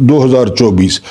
2024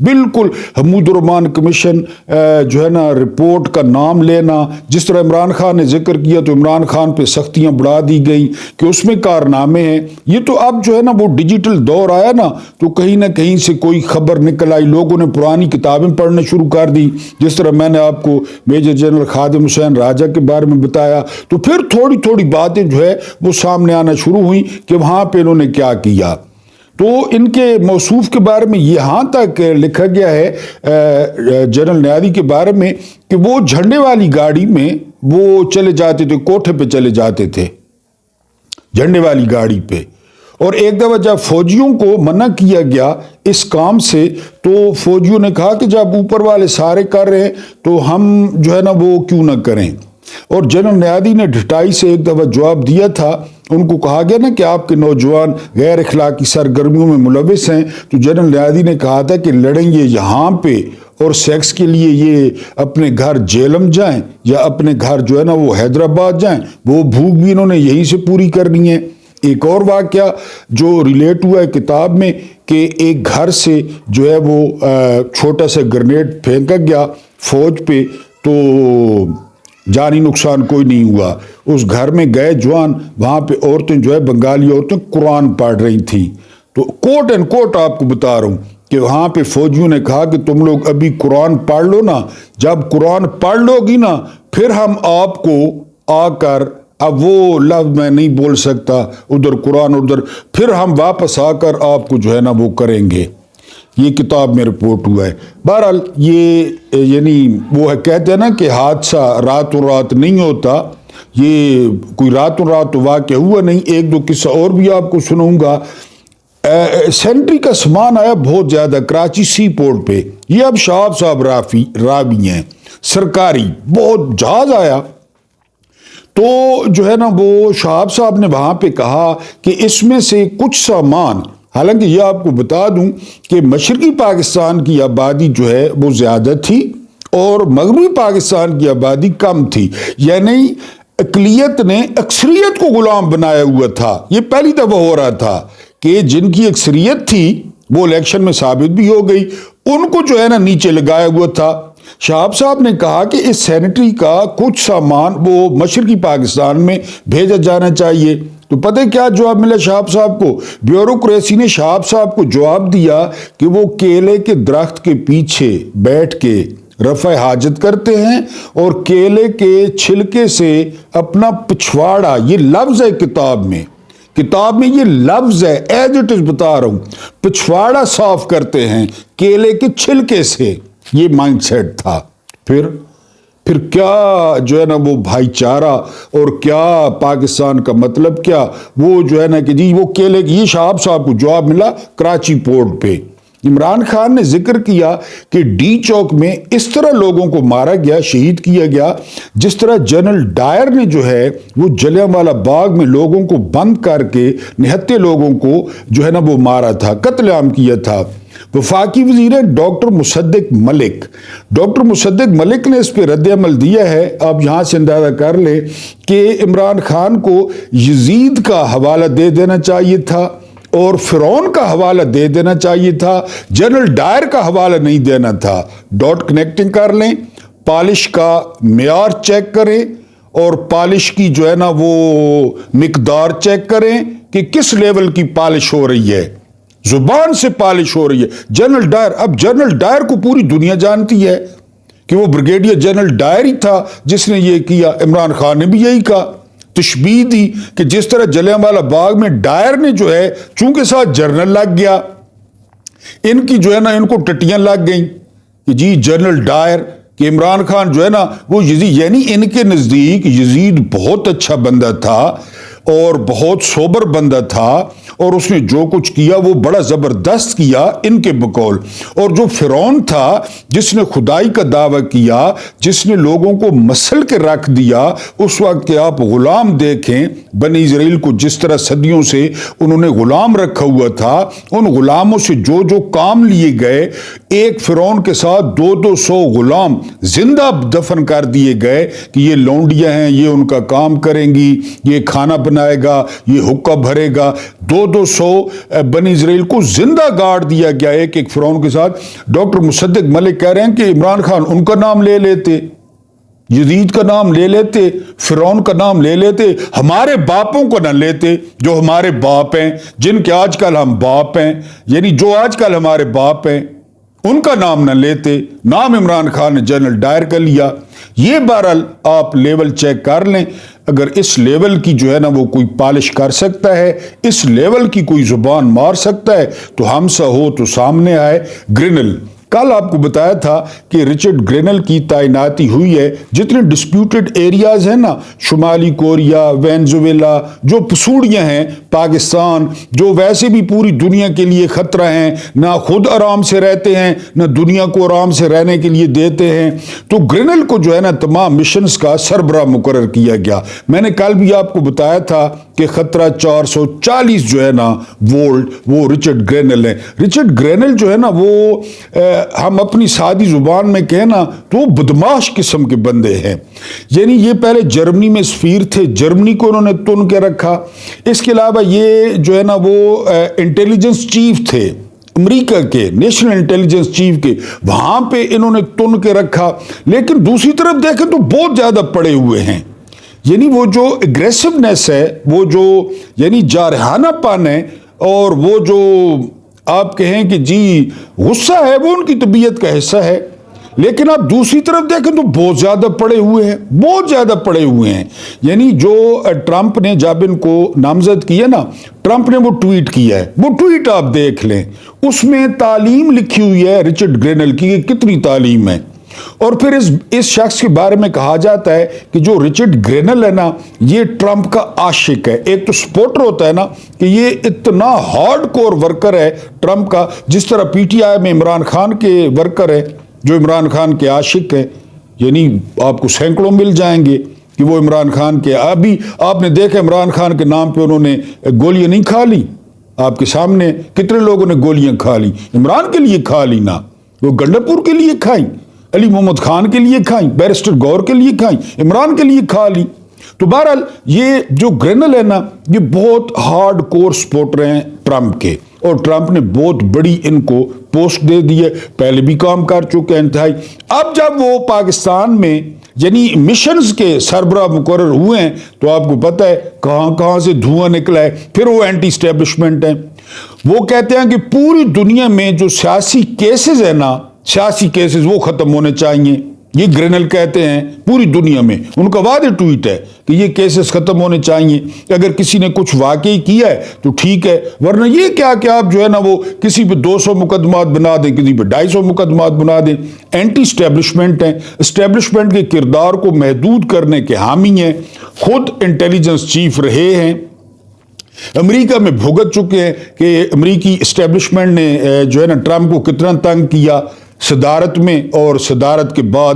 بالکل حمود الرحمان کمیشن جو ہے نا رپورٹ کا نام لینا، جس طرح عمران خان نے ذکر کیا تو عمران خان پہ سختیاں بڑھا دی گئی کہ اس میں کارنامے ہیں. یہ تو اب جو ہے نا وہ ڈیجیٹل دور آیا نا تو کہیں نہ کہیں سے کوئی خبر نکل آئی، لوگوں نے پرانی کتابیں پڑھنا شروع کر دی. جس طرح میں نے آپ کو میجر جنرل خادم حسین راجہ کے بارے میں بتایا تو پھر تھوڑی تھوڑی باتیں جو ہے وہ سامنے آنا شروع ہوئیں کہ وہاں پہ انہوں نے کیا کیا. تو ان کے موصوف کے بارے میں یہاں تک لکھا گیا ہے جنرل نیادی کے بارے میں کہ وہ جھنڈے والی گاڑی میں وہ چلے جاتے تھے، کوٹھے پہ چلے جاتے تھے جھنڈے والی گاڑی پہ. اور ایک دفعہ جب فوجیوں کو منع کیا گیا اس کام سے تو فوجیوں نے کہا کہ جب اوپر والے سارے کر رہے ہیں تو ہم جو ہے نا وہ کیوں نہ کریں. اور جنرل نیادی نے ڈھٹائی سے ایک دفعہ جواب دیا تھا. ان کو کہا گیا نا کہ آپ کے نوجوان غیر اخلاقی سرگرمیوں میں ملوث ہیں، تو جنرل نیادی نے کہا تھا کہ لڑیں گے یہاں پہ اور سیکس کے لیے یہ اپنے گھر جیلم جائیں یا اپنے گھر جو ہے نا وہ حیدرآباد جائیں، وہ بھوک بھی انہوں نے یہیں سے پوری کرنی ہے. ایک اور واقعہ جو ریلیٹ ہوا ہے کتاب میں کہ ایک گھر سے جو ہے وہ چھوٹا سا گرنیڈ پھینکا گیا فوج پہ تو جانی نقصان کوئی نہیں ہوا. اس گھر میں گئے جوان، وہاں پہ عورتیں جو ہے بنگالی عورتیں قرآن پڑھ رہی تھیں. تو کوٹ اینڈ کوٹ آپ کو بتا رہا ہوں کہ وہاں پہ فوجیوں نے کہا کہ تم لوگ ابھی قرآن پڑھ لو نا، جب قرآن پڑھ لو گی نا پھر ہم آپ کو آ کر، اب وہ لفظ میں نہیں بول سکتا، ادھر قرآن ادھر، پھر ہم واپس آ کر آپ کو جو ہے نا وہ کریں گے. یہ کتاب میں رپورٹ ہوا ہے. بہرحال یہ یعنی وہ کہتے ہیں نا کہ حادثہ راتوں رات نہیں ہوتا، یہ کوئی راتوں رات تو واقع ہوا نہیں. ایک دو قصہ اور بھی آپ کو سناؤں گا. سینٹری کا سامان آیا بہت زیادہ کراچی سی پورٹ پہ. یہ اب شہاب صاحب راوی ہیں، سرکاری بہت جہاز آیا تو جو ہے نا وہ شہاب صاحب نے وہاں پہ کہا کہ اس میں سے کچھ سامان، حالانکہ یہ آپ کو بتا دوں کہ مشرقی پاکستان کی آبادی جو ہے وہ زیادہ تھی اور مغربی پاکستان کی آبادی کم تھی، یعنی اقلیت نے اکثریت کو غلام بنایا ہوا تھا. یہ پہلی دفعہ ہو رہا تھا کہ جن کی اکثریت تھی وہ الیکشن میں ثابت بھی ہو گئی، ان کو جو ہے نا نیچے لگایا ہوا تھا. شہاب صاحب نے کہا کہ اس سینٹری کا کچھ سامان وہ مشرقی پاکستان میں بھیجا جانا چاہیے. تو پتہ کیا جواب ملا شہاب صاحب کو؟ بیوروکریسی نے شہاب صاحب کو جواب دیا کہ وہ کیلے کے درخت کے پیچھے بیٹھ کے رفع حاجت کرتے ہیں اور کیلے کے چھلکے سے اپنا پچھواڑا، یہ لفظ ہے کتاب میں یہ لفظ ہے، ایز اٹ از بتا رہا ہوں، پچھواڑا صاف کرتے ہیں کیلے کے چھلکے سے. یہ مائنڈ سیٹ تھا. پھر کیا جو ہے نا وہ بھائی چارہ اور کیا پاکستان کا مطلب کیا، وہ جو ہے نا کہ جی وہ کیلے کی. یہ شہاب صاحب کو جواب ملا کراچی پورٹ پہ. عمران خان نے ذکر کیا کہ ڈی چوک میں اس طرح لوگوں کو مارا گیا، شہید کیا گیا، جس طرح جنرل ڈائر نے جو ہے وہ جلیانوالہ باغ میں لوگوں کو بند کر کے نہتے لوگوں کو جو ہے نا وہ مارا تھا، قتل عام کیا تھا. وفاقی وزیر ہے ڈاکٹر مصدق ملک نے اس پہ رد عمل دیا ہے. آپ یہاں سے اندازہ کر لیں کہ عمران خان کو یزید کا حوالہ دے دینا چاہیے تھا اور فرعون کا حوالہ دے دینا چاہیے تھا، جنرل ڈائر کا حوالہ نہیں دینا تھا. ڈاٹ کنیکٹنگ کر لیں، پالش کا معیار چیک کریں اور پالش کی جو ہے نا وہ مقدار چیک کریں کہ کس لیول کی پالش ہو رہی ہے، زبان سے پالش ہو رہی ہے. جنرل ڈائر کو پوری دنیا جانتی ہے کہ وہ بریگیڈیئر جنرل ڈائر ہی تھا جس نے یہ کیا. عمران خان نے بھی یہی کہا، تشبیہ دی کہ جس طرح جلیانوالہ باغ میں ڈائر نے جو ہے چونکہ ساتھ جنرل لگ گیا، ان کی جو ہے نا ان کو ٹٹیاں لگ گئیں کہ جی جنرل ڈائر، کہ عمران خان جو ہے نا وہ یزید، یعنی ان کے نزدیک یزید بہت اچھا بندہ تھا اور بہت سوبر بندہ تھا اور اس نے جو کچھ کیا وہ بڑا زبردست کیا ان کے بقول. اور جو فرعون تھا جس نے خدائی کا دعویٰ کیا، جس نے لوگوں کو مسل کے رکھ دیا، اس وقت کے آپ غلام دیکھیں بنی اسرائیل کو جس طرح صدیوں سے انہوں نے غلام رکھا ہوا تھا، ان غلاموں سے جو جو کام لیے گئے، ایک فرعون کے ساتھ 200 غلام زندہ دفن کر دیے گئے کہ یہ لونڈیاں ہیں، یہ ان کا کام کریں گی، یہ کھانا بنا بنائے گا, یہ حقہ بھرے گا. 200 بنی اسرائیل کو زندہ گاڑ دیا گیا ایک ایک فرعون کے ساتھ. ڈاکٹر مصدق ملک کہہ رہے ہیں کہ عمران خان ان کا نام لے لیتے, یزید کا نام لے لیتے, فرعون کا نام لے لیتے, ہمارے باپوں کو نہ لیتے جو ہمارے باپ ہیں, جن کے آج کل ہم باپ ہیں, یعنی جو آج کل ہمارے باپ ہیں ان کا نام نہ لیتے. نام عمران خان نے جنرل ڈائر کر لیا. یہ بہرحال آپ لیول چیک کر لیں, اگر اس لیول کی جو ہے نا وہ کوئی پالش کر سکتا ہے, اس لیول کی کوئی زبان مار سکتا ہے, تو ہم سا ہو تو سامنے آئے. گرینل, کل آپ کو بتایا تھا کہ رچرڈ گرینل کی تعیناتی ہوئی ہے. جتنے ڈسپیوٹڈ ایریاز ہیں نا, شمالی کوریا, وینزویلا, جو پسوڑیاں ہیں, پاکستان, جو ویسے بھی پوری دنیا کے لیے خطرہ ہیں, نہ خود آرام سے رہتے ہیں نہ دنیا کو آرام سے رہنے کے لیے دیتے ہیں, تو گرینل کو جو ہے نا تمام مشنز کا سربراہ مقرر کیا گیا. میں نے کل بھی آپ کو بتایا تھا کہ خطرہ 440 جو ہے نا وولٹ وہ رچرڈ گرینل ہے. رچرڈ گرینل جو ہے نا وہ ہم اپنی سادی زبان میں کہنا تو وہ بدماش قسم کے بندے ہیں. یعنی یہ پہلے جرمنی میں سفیر تھے, جرمنی کو انہوں نے تن کے رکھا. اس کے علاوہ یہ جو ہے نا وہ انٹیلیجنس چیف تھے امریکہ کے, نیشنل انٹیلیجنس چیف کے, وہاں پہ انہوں نے تن کے رکھا. لیکن دوسری طرف دیکھیں تو بہت زیادہ پڑے ہوئے ہیں. یعنی وہ جو اگریسونیس ہے, وہ جو یعنی جارحانہ پن ہے, اور وہ جو آپ کہیں کہ جی غصہ ہے, وہ ان کی طبیعت کا حصہ ہے. لیکن آپ دوسری طرف دیکھیں تو بہت زیادہ پڑے ہوئے ہیں, بہت زیادہ پڑے ہوئے ہیں. یعنی جو ٹرمپ نے جب ان کو نامزد کیا نا, ٹرمپ نے وہ ٹویٹ کیا ہے, وہ ٹویٹ آپ دیکھ لیں, اس میں تعلیم لکھی ہوئی ہے رچرڈ گرینل کی, کہ کتنی تعلیم ہے. اور پھر اس شخص کے بارے میں کہا جاتا ہے کہ جو رچرڈ گرینل ہے نا, یہ ٹرمپ کا عاشق ہے. ایک تو سپورٹر ہوتا ہے نا کہ یہ اتنا ہارڈ کور ورکر ہے ٹرمپ کا, جس طرح پی ٹی آئی میں عمران خان کے ورکر ہے جو عمران خان کے عاشق ہے. یعنی آپ کو سینکڑوں مل جائیں گے کہ وہ عمران خان کے. ابھی آپ نے دیکھا عمران خان کے نام پہ انہوں نے گولیاں نہیں کھا لی, آپ کے سامنے کتنے لوگوں نے گولیاں کھا لی. عمران کے لیے کھا لی نا, وہ گنڈاپور کے لیے کھائیں, علی محمد خان کے لیے کھائیں, بیرسٹر گور کے لیے کھائیں, عمران کے لیے کھا لی. تو بہرحال یہ جو گرینل ہے نا, یہ بہت ہارڈ کور سپورٹر ہیں ٹرمپ کے, اور ٹرمپ نے بہت بڑی ان کو پوسٹ دے دی ہے, پہلے بھی کام کر چکے ہیں انتہائی. اب جب وہ پاکستان میں یعنی مشنز کے سربراہ مقرر ہوئے ہیں تو آپ کو پتہ ہے کہاں کہاں سے دھواں نکلا ہے. پھر وہ اینٹی اسٹیبلشمنٹ ہیں, وہ کہتے ہیں کہ پوری دنیا میں جو سیاسی کیسز ہیں نا, سیاسی کیسز وہ ختم ہونے چاہیے. یہ گرینل کہتے ہیں پوری دنیا میں, ان کا واضح ٹویٹ ہے کہ یہ کیسز ختم ہونے چاہیے. اگر کسی نے کچھ واقعی کیا ہے تو ٹھیک ہے, ورنہ یہ کیا کہ آپ جو ہے نا وہ کسی پہ 200 مقدمات بنا دیں, کسی پہ 250 مقدمات بنا دیں. اینٹی اسٹیبلشمنٹ ہیں, اسٹیبلشمنٹ کے کردار کو محدود کرنے کے حامی ہیں, خود انٹیلیجنس چیف رہے ہیں, امریکہ میں بھگت چکے ہیں کہ امریکی اسٹیبلشمنٹ نے جو ہے نا ٹرمپ کو کتنا تنگ کیا صدارت میں اور صدارت کے بعد.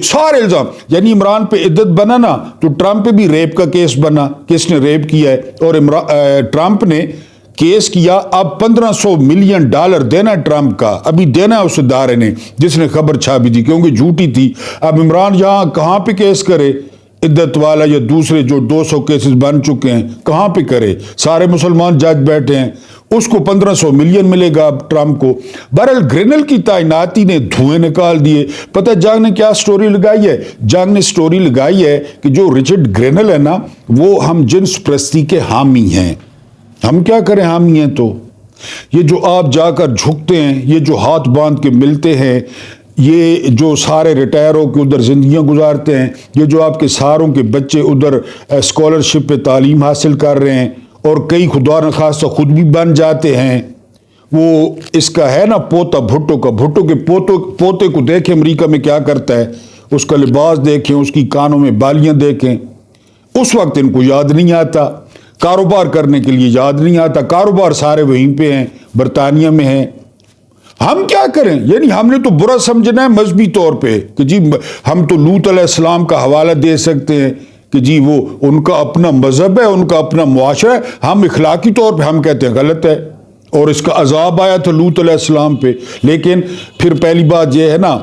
سارے الزام, یعنی عمران پہ عدت بنا نا تو ٹرمپ پہ بھی ریپ کا کیس بنا, کس نے ریپ کیا ہے, اور ٹرمپ نے کیس کیا. اب $1500 ملین دینا ٹرمپ کا, ابھی دینا اس ادارے نے جس نے خبر چھاپی تھی, کیونکہ جھوٹی تھی. اب عمران یہاں کہاں پہ کیس کرے, عدت والا یا دوسرے جو 200 کیسز بن چکے ہیں کہاں پہ کرے, سارے مسلمان جج بیٹھے ہیں, اس کو $1500 ملین ملے گا اب ٹرمپ کو. بہرحال گرینل کی تعیناتی نے دھوئیں نکال دیے. پتہ جنگ نے کیا سٹوری لگائی ہے, جنگ نے سٹوری لگائی ہے کہ جو رچرڈ گرینل ہے نا وہ ہم جنس پرستی کے حامی ہیں. ہم کیا کریں, حامی ہیں تو یہ جو آپ جا کر جھکتے ہیں, یہ جو ہاتھ باندھ کے ملتے ہیں, یہ جو سارے ریٹائر ہو کے ادھر زندگیاں گزارتے ہیں, یہ جو آپ کے ساروں کے بچے ادھر اسکالرشپ پہ تعلیم حاصل کر رہے ہیں, اور کئی خدا نخواستہ خود بھی بن جاتے ہیں. وہ اس کا ہے نا پوتا بھٹو کا, بھٹو کے پوتے کو دیکھیں امریکہ میں کیا کرتا ہے, اس کا لباس دیکھیں, اس کی کانوں میں بالیاں دیکھیں. اس وقت ان کو یاد نہیں آتا, کاروبار کرنے کے لیے یاد نہیں آتا, کاروبار سارے وہیں پہ ہیں, برطانیہ میں ہیں. ہم کیا کریں, یعنی ہم نے تو برا سمجھنا ہے مذہبی طور پہ کہ جی ہم تو لوط علیہ السلام کا حوالہ دے سکتے ہیں کہ جی وہ ان کا اپنا مذہب ہے, ان کا اپنا معاشرہ ہے, ہم اخلاقی طور پہ ہم کہتے ہیں غلط ہے. اور اس کا عذاب آیا تھا لوط علیہ السلام پہ. لیکن پھر پہلی بات یہ ہے نا،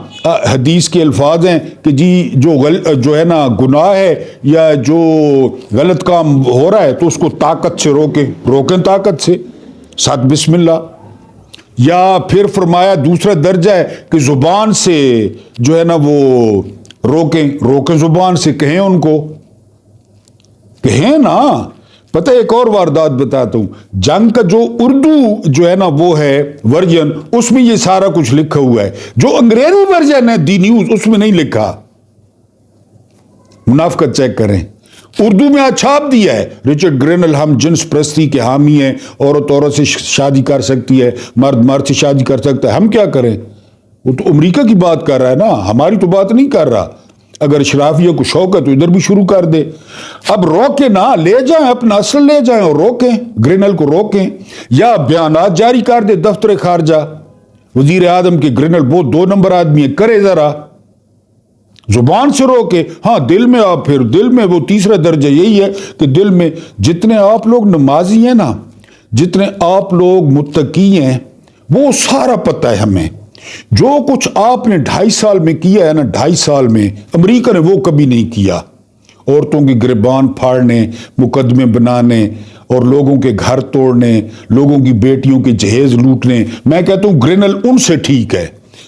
حدیث کے الفاظ ہیں کہ جی جو ہے نا گناہ ہے یا جو غلط کام ہو رہا ہے تو اس کو طاقت سے روکیں طاقت سے، ساتھ بسم اللہ. یا پھر فرمایا دوسرا درجہ ہے کہ زبان سے جو ہے نا وہ روکیں زبان سے، کہیں ان کو، کہیں نا. پتہ ایک اور واردات بتاتا ہوں، جنگ کا جو اردو جو ہے نا وہ ہے ورژن، اس میں یہ سارا کچھ لکھا ہوا ہے. جو انگریزی ورژن ہے دی نیوز، اس میں نہیں لکھا. منافقت چیک کریں. اردو میں چھاپ دیا ہے رچرڈ گرینل ہم جنس پرستی کے حامی ہیں، عورت سے شادی کر سکتی ہے، مرد سے شادی کر سکتا ہے. ہم کیا کریں؟ وہ تو امریکہ کی بات کر رہا ہے نا، ہماری تو بات نہیں کر رہا. اگر اشرافیہ کو شوق ہے تو ادھر بھی شروع کر دے. اب روکیں نا، لے جائیں اپنا اصل لے جائیں اور روکیں، گرینل کو روکیں. یا بیانات جاری کر دے دفتر خارجہ، وزیر اعظم کے گرینل بہت 2 نمبر آدمی ہے، کرے ذرا، زبان سے روکے. ہاں دل میں آپ، پھر دل میں وہ تیسرا درجہ یہی ہے کہ دل میں جتنے آپ لوگ نمازی ہیں نا، جتنے آپ لوگ متقی ہیں، وہ سارا پتہ ہے ہمیں. جو کچھ آپ نے 2.5 سال میں کیا ہے نا، 2.5 سال میں امریکہ نے وہ کبھی نہیں کیا. عورتوں کے گریبان پھاڑنے، مقدمے بنانے اور لوگوں کے گھر توڑنے، لوگوں کی بیٹیوں کے جہیز لوٹنے. میں کہتا ہوں گرینل ان سے ٹھیک ہے.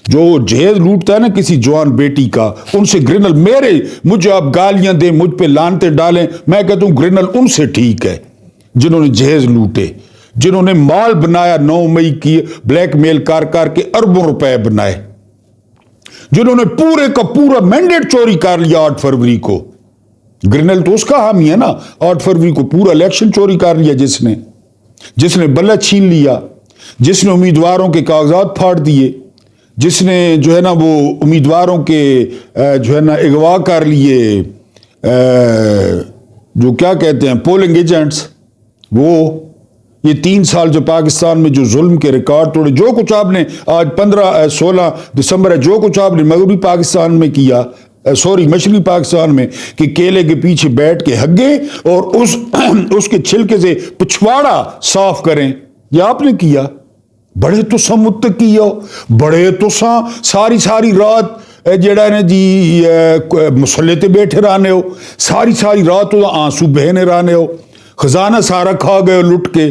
جو جہیز لوٹتا ہے نا کسی جوان بیٹی کا، ان سے گرینل مجھے آپ گالیاں دیں، مجھ پہ لانتے ڈالیں، میں کہتا ہوں گرینل ان سے ٹھیک ہے جنہوں نے جہیز لوٹے، جنہوں نے مال بنایا 9 مئی کی بلیک میل کر کے اربوں روپے بنائے، جنہوں نے پورے کا پورا مینڈیٹ چوری کر لیا 8 فروری کو. گرینل تو اس کا حامی ہے نا، 8 فروری کو پورا الیکشن چوری کر لیا، جس نے بلد چھین لیا، جس نے امیدواروں کے کاغذات پھاڑ دیے، جس نے جو ہے نا وہ امیدواروں کے جو ہے نا اغوا کر لیے، جو کیا کہتے ہیں پولنگ ایجنٹس. وہ یہ 3 سال جو پاکستان میں جو ظلم کے ریکارڈ توڑے، جو کچھ آپ نے آج 16 دسمبر ہے، جو کچھ آپ نے مغربی پاکستان میں کیا، مشرقی پاکستان میں، کہ کیلے کے پیچھے بیٹھ کے ہگے اور اس کے چھلکے سے پچھواڑا صاف کریں، یہ آپ نے کیا. بڑے تو سا متقی ہو، بڑے تو ساری رات جڑا نے جی مسلے تے بیٹھے رہنے ہو، ساری رات آنسو بہنے رہنے ہو، خزانہ سارا کھا گئے ہو لٹ کے،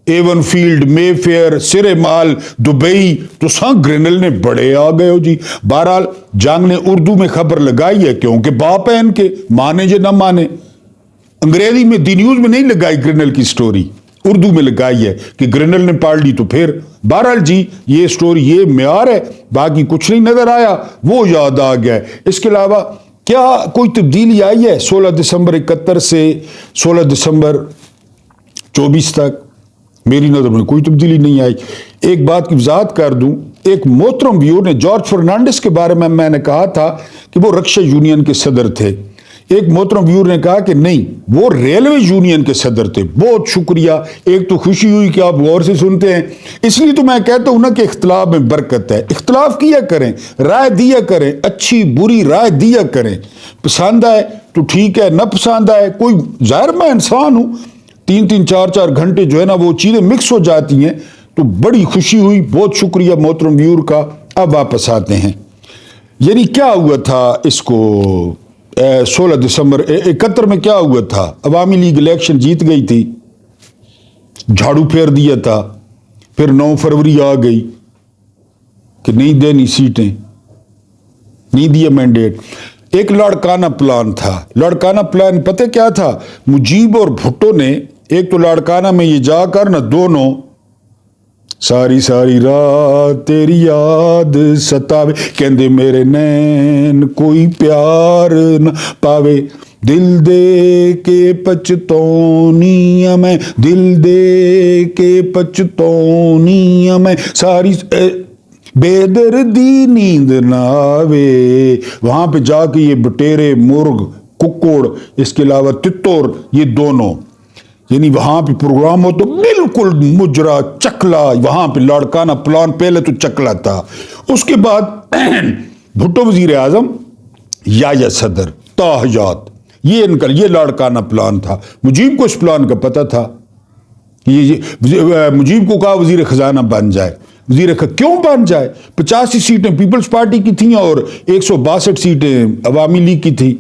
ایون فیلڈ، مے فیئر، سرے مال، دبئی تو گرینل نے بڑے آ گئے ہو جی. بہرحال جنگ نے اردو میں خبر لگائی ہے کیونکہ باپ ہے ان کے، مانے جو نہ مانے. انگریزی میں دی نیوز میں نہیں لگائی گرینل کی سٹوری، اردو میں لگائی ہے کہ گرینل نے پاڑ لی تو پھر. بہرحال جی یہ سٹوری، یہ معیار ہے، باقی کچھ نہیں نظر آیا، وہ یاد آ گیا ہے. اس کے علاوہ کیا کوئی تبدیلی آئی ہے 16 دسمبر 71 سے 16 دسمبر 24 تک؟ میری نظر میں کوئی تبدیلی نہیں آئی. ایک بات کی وضاحت کر دوں، ایک محترم ویور نے جارج فرنانڈس کے بارے میں نے کہا تھا کہ وہ رکشا یونین کے صدر تھے. ایک محترم ویور نے کہا کہ نہیں، وہ ریلوے یونین کے صدر تھے. بہت شکریہ، ایک تو خوشی ہوئی کہ آپ غور سے سنتے ہیں. اس لیے تو میں کہتا ہوں نا کہ اختلاف میں برکت ہے. اختلاف کیا کریں، رائے دیا کریں، اچھی بری رائے دیا کریں. پسند آئے تو ٹھیک ہے، نہ پسند آئے کوئی، ظاہر میں انسان ہوں، 3 4 گھنٹے جو ہے نا وہ چیزیں مکس ہو جاتی ہیں. تو بڑی خوشی ہوئی، بہت شکریہ محترم ویور کا. اب واپس آتے ہیں، یعنی کیا ہوا تھا اس کو 16 دسمبر 71 میں کیا ہوا تھا؟ عوامی لیگ الیکشن جیت گئی تھی، جھاڑو پھیر دیا تھا. پھر 9 فروری آ گئی کہ نہیں دینی سیٹیں، نہیں دیا مینڈیٹ. ایک لاڑکانہ پلان تھا. لاڑکانہ پلان پتہ کیا تھا؟ مجیب اور بھٹو نے ایک تو لاڑکانہ میں یہ جا کر نہ دونوں ساری رات تیری یاد ستاوے، کہندے میرے نین کوئی پیار نہ پاوے، دل دے کے پچھتونی میں، دل دے کے پچھتونی میں، ساری بے دردی نیند نہ آوے. وہاں پہ جا کے یہ بٹیرے، مرغ، ککڑ، اس کے علاوہ تتور، یہ دونوں، یعنی وہاں پہ پروگرام ہو تو بالکل مجرا چکلا. وہاں پہ لاڑکانہ پلان پہلے تو چکلا تھا. اس کے بعد بھٹو وزیر اعظم، یا صدر، تاحیات، یہ لاڑکانہ پلان تھا. مجیب کو اس پلان کا پتہ تھا. یہ مجیب کو کہا وزیر خزانہ بن جائے، کیوں بن جائے؟ 85 سیٹیں پیپلز پارٹی کی تھیں اور 162 سیٹیں عوامی لیگ کی تھی۔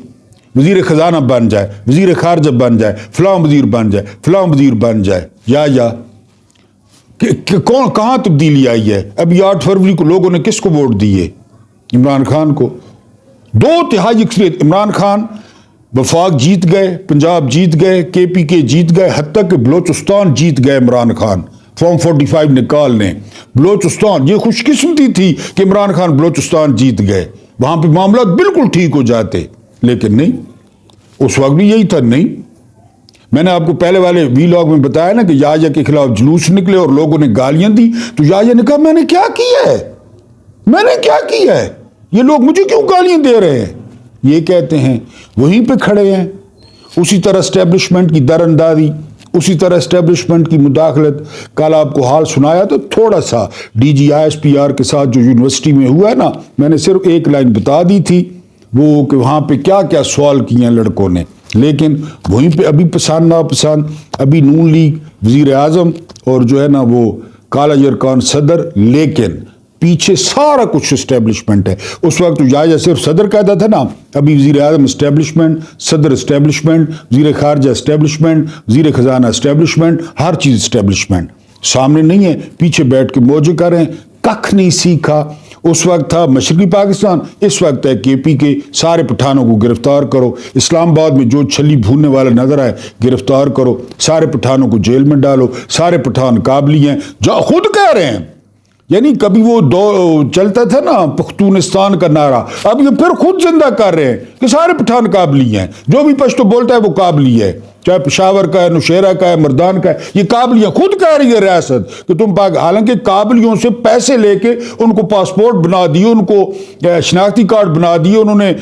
وزیر خزانہ بن جائے، وزیر خارجہ بن جائے، فلاں وزیر بن جائے، فلاں وزیر بن جائے، یا کہاں تبدیلی آئی ہے؟ ابھی 8 فروری کو لوگوں نے کس کو ووٹ دیے؟ عمران خان کو۔ 2/3 اکثریت عمران خان۔ وفاق جیت گئے، پنجاب جیت گئے، KPK جیت گئے، حتیٰ کہ بلوچستان جیت گئے عمران خان فارم 45 نکال لیں۔ بلوچستان، یہ خوش قسمتی تھی کہ عمران خان بلوچستان جیت گئے، وہاں پہ معاملات بالکل ٹھیک ہو جاتے، لیکن نہیں، اس وقت بھی یہی تھا۔ نہیں، میں نے آپ کو پہلے والے ویلاگ میں بتایا نا کہ یایا کے خلاف جلوس نکلے اور لوگوں نے گالیاں دی، تو یایا نے کہا میں نے کیا کیا ہے، میں نے کیا کیا ہے، یہ لوگ مجھے کیوں گالیاں دے رہے ہیں؟ یہ کہتے ہیں وہیں پہ کھڑے ہیں۔ اسی طرح اسٹیبلشمنٹ کی در اندازی، اسی طرح اسٹیبلشمنٹ کی مداخلت۔ کل آپ کو حال سنایا تو تھوڑا سا DG ISPR کے ساتھ جو یونیورسٹی میں ہوا ہے نا، میں نے صرف ایک لائن بتا دی تھی، وہ کہ وہاں پہ کیا کیا سوال کیے ہیں لڑکوں نے، لیکن وہیں پہ ابھی پسند ناپسند، ابھی نون لیگ وزیر اعظم اور جو ہے نا وہ کالا یرکان صدر، لیکن پیچھے سارا کچھ اسٹیبلشمنٹ ہے۔ اس وقت تو یایا صرف صدر کہتا تھا نا، ابھی وزیر اعظم اسٹیبلشمنٹ، صدر اسٹیبلشمنٹ، وزیر خارجہ اسٹیبلشمنٹ، وزیر خزانہ اسٹیبلشمنٹ، ہر چیز اسٹیبلشمنٹ۔ سامنے نہیں ہے، پیچھے بیٹھ کے موجے کر رہے ہیں، ککھ نہیں سیکھا۔ اس وقت تھا مشرقی پاکستان، اس وقت ہے KPK، سارے پٹھانوں کو گرفتار کرو، اسلام آباد میں جو چھلی بھوننے والا نظر آئے گرفتار کرو، سارے پٹھانوں کو جیل میں ڈالو، سارے پٹھان قابلی ہیں، جو خود کہہ رہے ہیں۔ یعنی کبھی وہ چلتا تھا نا پختونستان کا نعرہ، اب یہ پھر خود زندہ کر رہے ہیں کہ سارے پٹھان قابلی ہیں، جو بھی پشتو بولتا ہے وہ قابلی ہے، چاہے پشاور کا ہے، نوشیرہ کا ہے، مردان کا ہے، یہ قابلیاں خود کہہ رہی ہے ریاست کہ تم حالانکہ قابلیوں سے پیسے لے کے ان کو پاسپورٹ بنا دیے، ان کو شناختی کارڈ بنا دیے، انہوں نے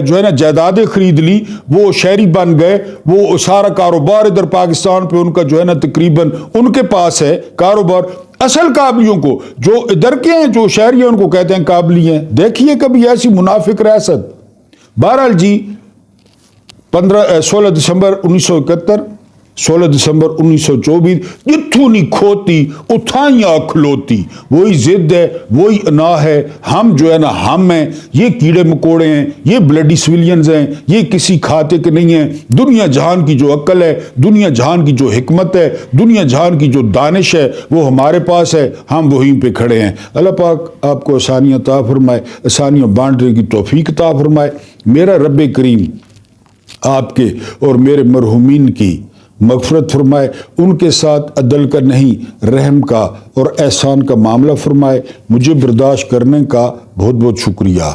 جو ہے نا جائیدادیں خرید لی، وہ شہری بن گئے، وہ سارا کاروبار ادھر پاکستان پہ ان کا جو ہے نا تقریباً ان کے پاس ہے کاروبار۔ اصل قابلیوں کو جو ادھر کے ہیں، جو شہری ہیں، ان کو کہتے ہیں قابلی ہیں۔ دیکھیے کبھی ایسی منافق ریاست۔ بہرحال جی 16 دسمبر 1971، 16 دسمبر 1924، جتھوں نہیں کھوتی اتھائیاں کھلوتی، وہی ضد ہے، وہی انا ہے، ہم جو ہے نا ہم ہیں، یہ کیڑے مکوڑے ہیں، یہ بلڈی سویلینز ہیں، یہ کسی کھاتے کے نہیں ہیں۔ دنیا جہان کی جو عقل ہے، دنیا جہان کی جو حکمت ہے، دنیا جہان کی جو دانش ہے، وہ ہمارے پاس ہے، ہم وہیں پہ کھڑے ہیں۔ اللہ پاک آپ کو آسانیاں عطا فرمائے، آسانیاں بانٹنے کی توفیق عطا فرمائے۔ میرا رب کریم آپ کے اور میرے مرحومین کی مغفرت فرمائے، ان کے ساتھ عدل کا نہیں رحم کا اور احسان کا معاملہ فرمائے۔ مجھے برداشت کرنے کا بہت بہت شکریہ۔